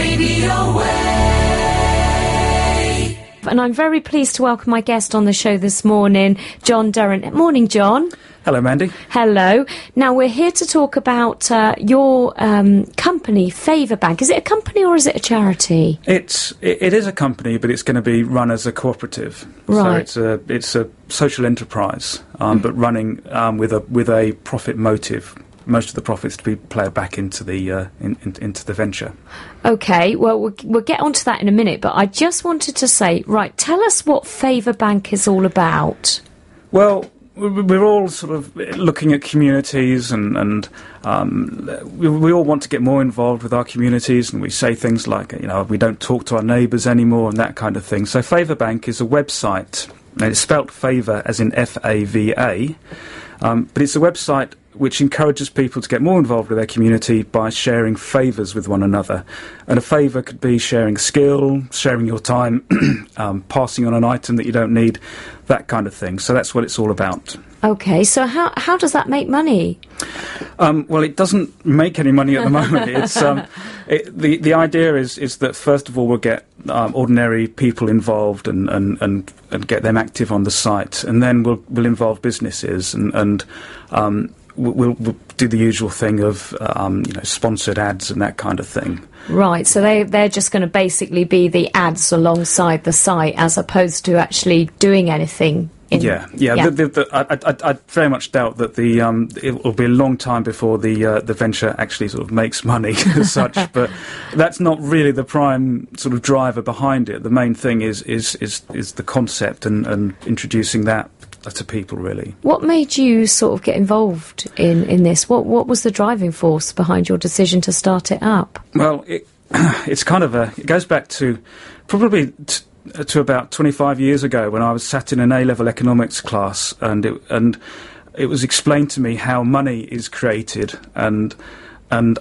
Radio Wey. And I'm very pleased to welcome my guest on the show this morning, John Durrant. Morning, John. Hello, Mandy. Hello. Now, we're here to talk about your company, Favabank. Is it a company or is it a charity? It is a company, but it's going to be run as a cooperative. Right. So it's a social enterprise, but running with a profit motive. Most of the profits to be played back into the venture. OK, well, we'll get onto that in a minute, but I just wanted to say, right, tell us what Favabank is all about. Well, we're all sort of looking at communities and we all want to get more involved with our communities, and we say things like, we don't talk to our neighbours anymore and that kind of thing. So Favabank is a website, and it's spelt favour as in F-A-V-A, but it's a website which encourages people to get more involved with their community by sharing favours with one another. And a favour could be sharing a skill, sharing your time, passing on an item that you don't need, that kind of thing. So that's what it's all about. OK, so how does that make money? Well, it doesn't make any money at the moment. It's the idea is that, first of all, we'll get ordinary people involved and get them active on the site, and then we'll involve businesses and we'll do the usual thing of sponsored ads and that kind of thing. Right, so they're just going to basically be the ads alongside the site as opposed to actually doing anything. I very much doubt that it will be a long time before the venture actually sort of makes money as such, but that's not really the prime sort of driver behind it. The main thing is the concept and introducing that to people, really. What made you sort of get involved in this? What was the driving force behind your decision to start it up? Well, it's kind of it goes back to probably to about 25 years ago, when I was sat in an A-level economics class, and it was explained to me how money is created, and I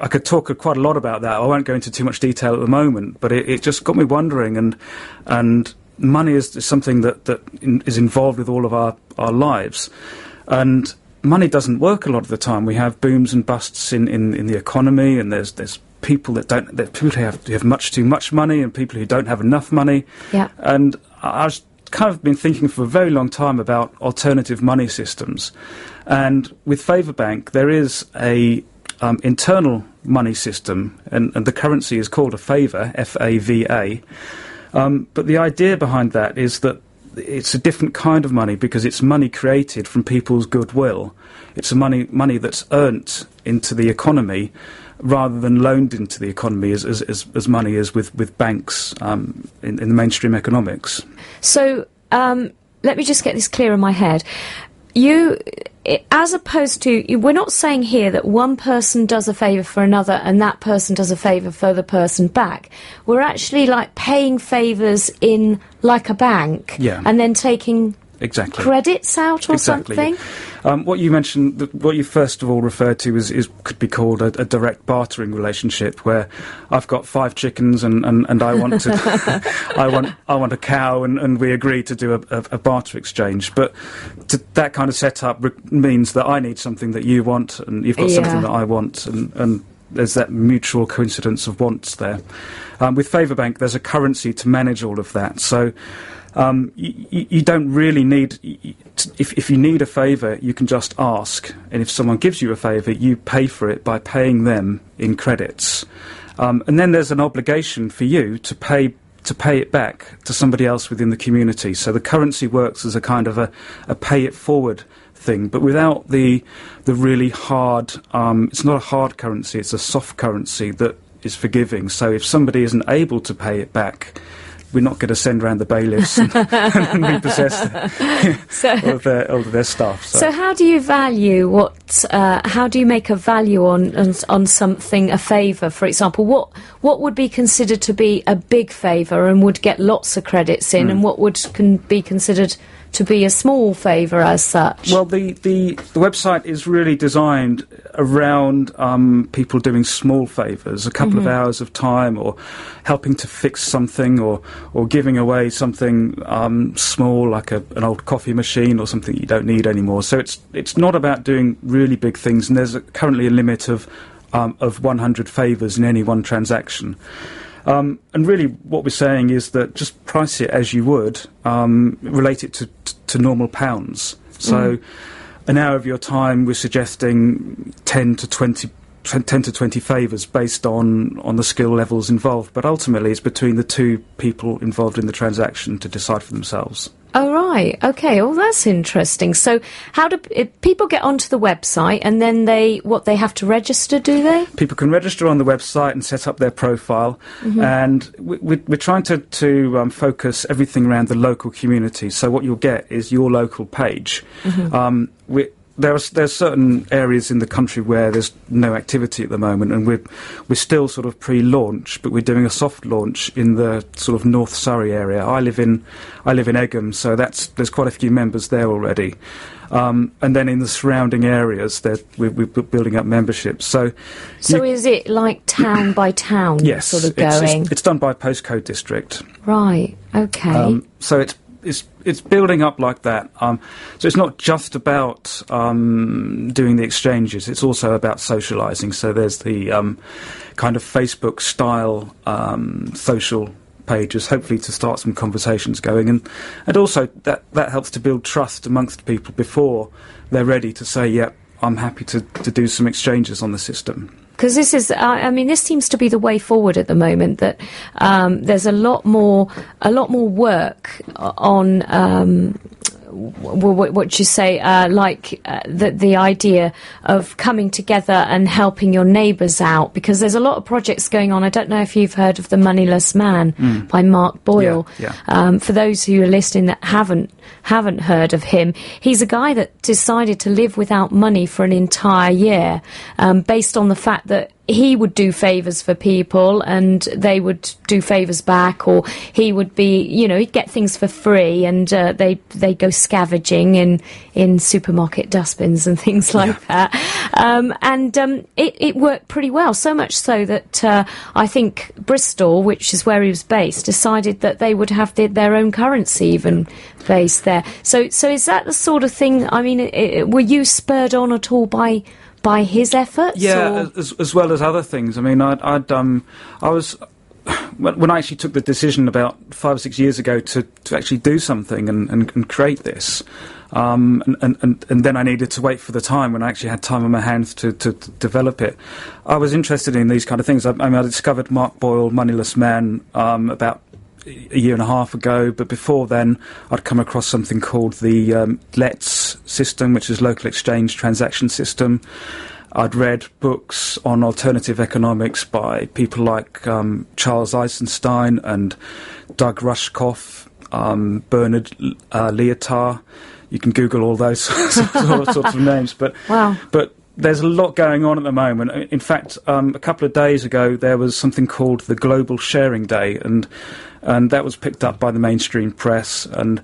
could talk quite a lot about that. I won't go into too much detail at the moment, but it just got me wondering, and money is something that is involved with all of our lives, and money doesn't work a lot of the time. We have booms and busts in the economy, and there's people who have much too much money and people who don't have enough money. Yeah. And I've kind of been thinking for a very long time about alternative money systems. And with Favabank, there is a internal money system, and the currency is called a favour, F-A-V-A. But the idea behind that is that it's a different kind of money because it's money created from people's goodwill. It's a money that's earned into the economy rather than loaned into the economy as money is with banks in the mainstream economics. So let me just get this clear in my head. As opposed to, we're not saying here that one person does a favour for another and that person does a favour for the person back. We're actually like paying favours in like a bank, and then taking credits out or something. What you mentioned, what you first of all referred to is could be called a direct bartering relationship, where I've got 5 chickens and I want to I want a cow, and we agree to do a barter exchange. But that kind of setup means that I need something that you want, and you've got something that I want, and there's that mutual coincidence of wants there. With Favabank, there's a currency to manage all of that, so you don't really need. If you need a favour, you can just ask, and if someone gives you a favour, you pay for it by paying them in credits, and then there's an obligation for you to pay it back to somebody else within the community. So the currency works as a kind of a pay it forward thing, but without the really hard. It's not a hard currency; it's a soft currency that is forgiving. So if somebody isn't able to pay it back, we're not going to send around the bailiffs and repossess all of their stuff. So how do you value how do you make a value on something, a favour, for example? What would be considered to be a big favour and would get lots of credits in, and what can be considered to be a small favour as such? Well, the website is really designed around people doing small favours, a couple of hours of time, or helping to fix something, or giving away something small, like an old coffee machine or something you don't need anymore. So it's not about doing really big things, and there's currently a limit of of 100 favours in any one transaction. And really what we're saying is that just price it as you would, relate it to normal pounds. So an hour of your time, we're suggesting 10 to 20 favours based on the skill levels involved. But ultimately it's between the two people involved in the transaction to decide for themselves. Oh, right. OK. Oh, that's interesting. So how do people get onto the website and then they have to register, do they? People can register on the website and set up their profile. And we're trying to focus everything around the local community. So what you'll get is your local page. There's certain areas in the country where there's no activity at the moment, and we're still sort of pre-launch, but we're doing a soft launch in the sort of North Surrey area. I live in Egham, so there's quite a few members there already. And then in the surrounding areas, we're building up memberships. So is it like town by town? Yes, sort of going. It's done by postcode district. Right. Okay. So it's building up like that. So it's not just about doing the exchanges, it's also about socialising. So there's the kind of Facebook-style social pages, hopefully to start some conversations going. And also that helps to build trust amongst people before they're ready to say, yep, I'm happy to do some exchanges on the system. Because this is, this seems to be the way forward at the moment. That there's a lot more work on what you say, the idea of coming together and helping your neighbours out. Because there's a lot of projects going on. I don't know if you've heard of The Moneyless Man by Mark Boyle. Yeah. For those who are listening that haven't heard of him, he's a guy that decided to live without money for an entire year, based on the fact that he would do favours for people and they would do favours back, or he would be, he'd get things for free, and they go scavenging in supermarket dustbins and things like that. It worked pretty well, so much so that I think Bristol, which is where he was based, decided that they would have their own currency even based there. So is that the sort of thing? I mean, were you spurred on at all by his efforts? Yeah, as well as other things. I mean, I was when I actually took the decision about 5 or 6 years ago to actually do something and create this, and then I needed to wait for the time when I actually had time on my hands to develop it. I was interested in these kind of things. I discovered Mark Boyle, Moneyless Man, about a year and a half ago, but before then I'd come across something called the LETS system, which is Local Exchange Transaction System. I'd read books on alternative economics by people like Charles Eisenstein and Doug Rushkoff, Bernard Lietaer. You can Google all those sorts of names, but wow. But there's a lot going on at the moment. In fact, a couple of days ago there was something called the Global Sharing Day, and that was picked up by the mainstream press, and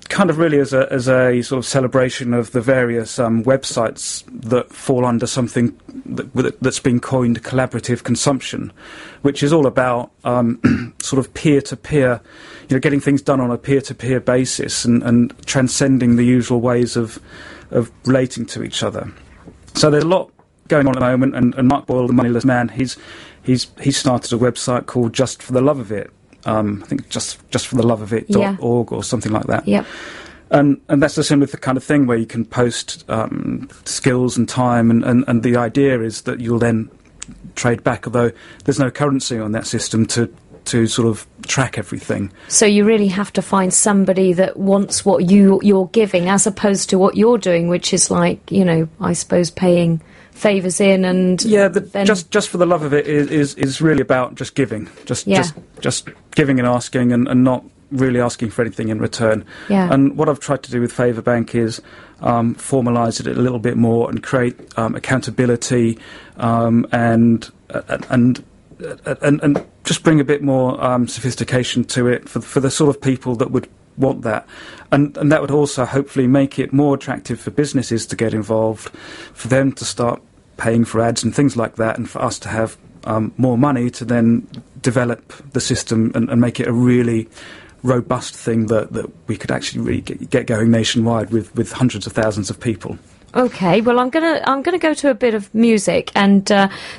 kind of really as a sort of celebration of the various websites that fall under something that's been coined collaborative consumption, which is all about sort of peer-to-peer, getting things done on a peer-to-peer basis and transcending the usual ways of relating to each other. So there's a lot going on at the moment, and Mark Boyle, the Moneyless Man, he's started a website called Just for the Love of It. I think justfortheloveofit.org or something like that. Yep. And that's a similar kind of thing where you can post skills and time, and the idea is that you'll then trade back, although there's no currency on that system to sort of track everything. So you really have to find somebody that wants what you're giving, as opposed to what you're doing, which is like, I suppose paying favours in and... Yeah, just for the love of it is really about just giving. Just giving and asking and not really asking for anything in return. Yeah. And what I've tried to do with Favabank is formalise it a little bit more and create accountability and just bring a bit more sophistication to it for the sort of people that would want that, and that would also hopefully make it more attractive for businesses to get involved, for them to start paying for ads and things like that, and for us to have more money to then develop the system and make it a really robust thing that we could actually really get going nationwide with hundreds of thousands of people. Okay, well, I'm gonna go to a bit of music, and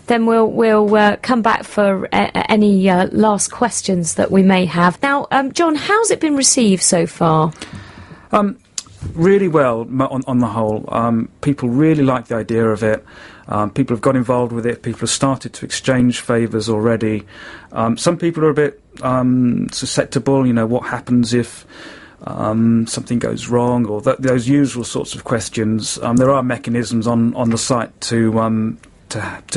then we'll come back for any last questions that we may have. Now, John, how's it been received so far? Really well, on the whole. People really like the idea of it. People have got involved with it. People have started to exchange favours already. Some people are a bit susceptible. What happens if something goes wrong, or those usual sorts of questions. There are mechanisms on the site to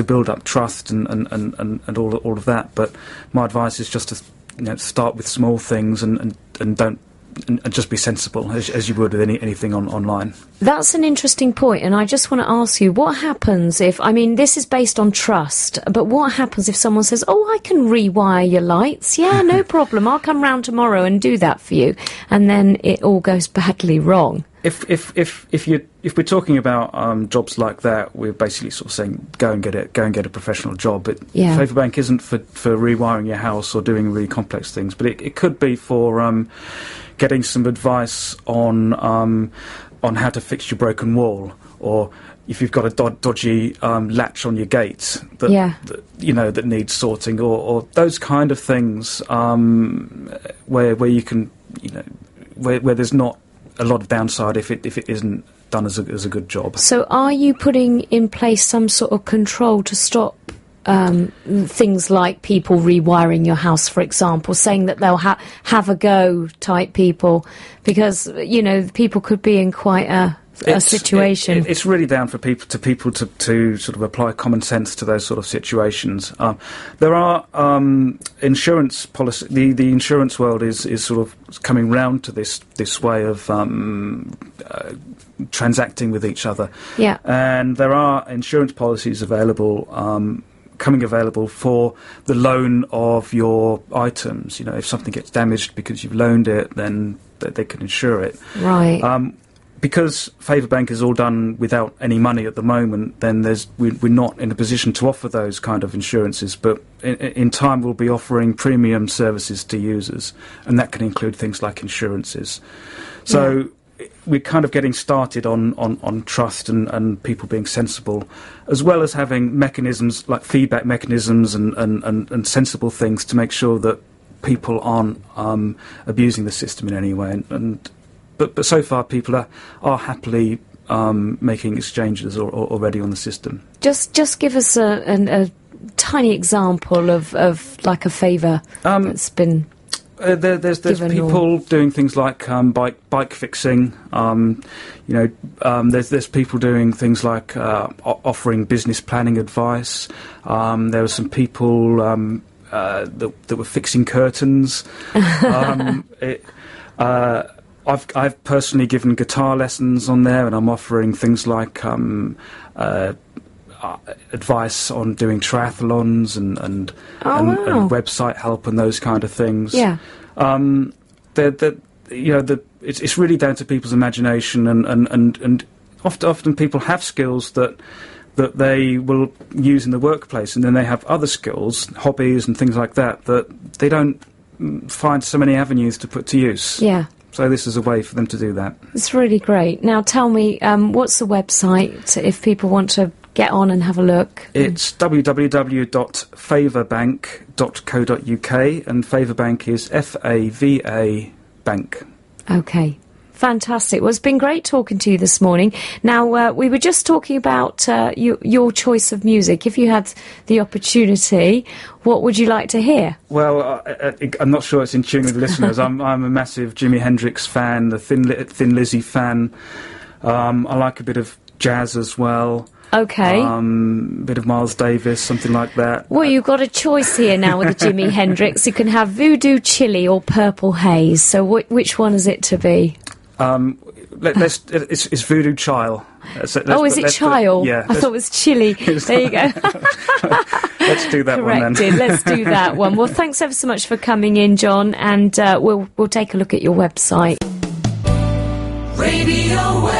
build up trust and all of that. But my advice is just to start with small things and don't. And just be sensible, as you would with anything online. That's an interesting point, and I just want to ask you, what happens if, this is based on trust, but what happens if someone says, I can rewire your lights? Yeah, no problem, I'll come round tomorrow and do that for you, and then it all goes badly wrong? If we're talking about jobs like that, we're basically sort of saying go and get a professional job. But Favabank isn't for rewiring your house or doing really complex things, but it could be for getting some advice on how to fix your broken wall, or if you've got a dodgy latch on your gate that needs sorting, or those kind of things where you can where there's not a lot of downside if it isn't done as a good job. So are you putting in place some sort of control to stop things like people rewiring your house, for example, saying that they'll have a go type people? Because, people could be in quite a situation. It's really down for people to sort of apply common sense to those sort of situations. There are insurance policy. The insurance world is sort of coming round to this way of transacting with each other. Yeah. And there are insurance policies coming available for the loan of your items. If something gets damaged because you've loaned it, then they can insure it. Right. Because Favourbank is all done without any money at the moment, then we're not in a position to offer those kind of insurances. But in time, we'll be offering premium services to users, and that can include things like insurances. So we're kind of getting started on trust and people being sensible, as well as having mechanisms like feedback mechanisms and sensible things to make sure that people aren't abusing the system in any way. But so far, people are happily making exchanges already on the system. Just give us a tiny example of like a favour that's been. There's people doing things like bike fixing. There's people doing things like offering business planning advice. There were some people that were fixing curtains. I've personally given guitar lessons on there, and I'm offering things like advice on doing triathlons and website help and those kind of things. Yeah. It's really down to people's imagination, and often people have skills that they will use in the workplace, and then they have other skills, hobbies and things like that they don't find so many avenues to put to use. Yeah. So this is a way for them to do that. It's really great. Now tell me, what's the website if people want to get on and have a look? It's www.favourbank.co.uk, and Favourbank is F-A-V-A Bank. Okay. Fantastic. Well, it's been great talking to you this morning. Now, we were just talking about your choice of music. If you had the opportunity, what would you like to hear? Well, I'm not sure it's in tune with listeners. I'm a massive Jimi Hendrix fan, the Thin Lizzy fan. I like a bit of jazz as well. Okay. A bit of Miles Davis, something like that. Well, you've got a choice here now with the Jimi Hendrix. You can have Voodoo Chili or Purple Haze. So which one is it to be? It's Voodoo Child. Is it Child? Yeah. I thought it was Chili. There you go. Let's do that one then. Let's do that one. Well, thanks ever so much for coming in, John, and we'll take a look at your website. Radio Wey.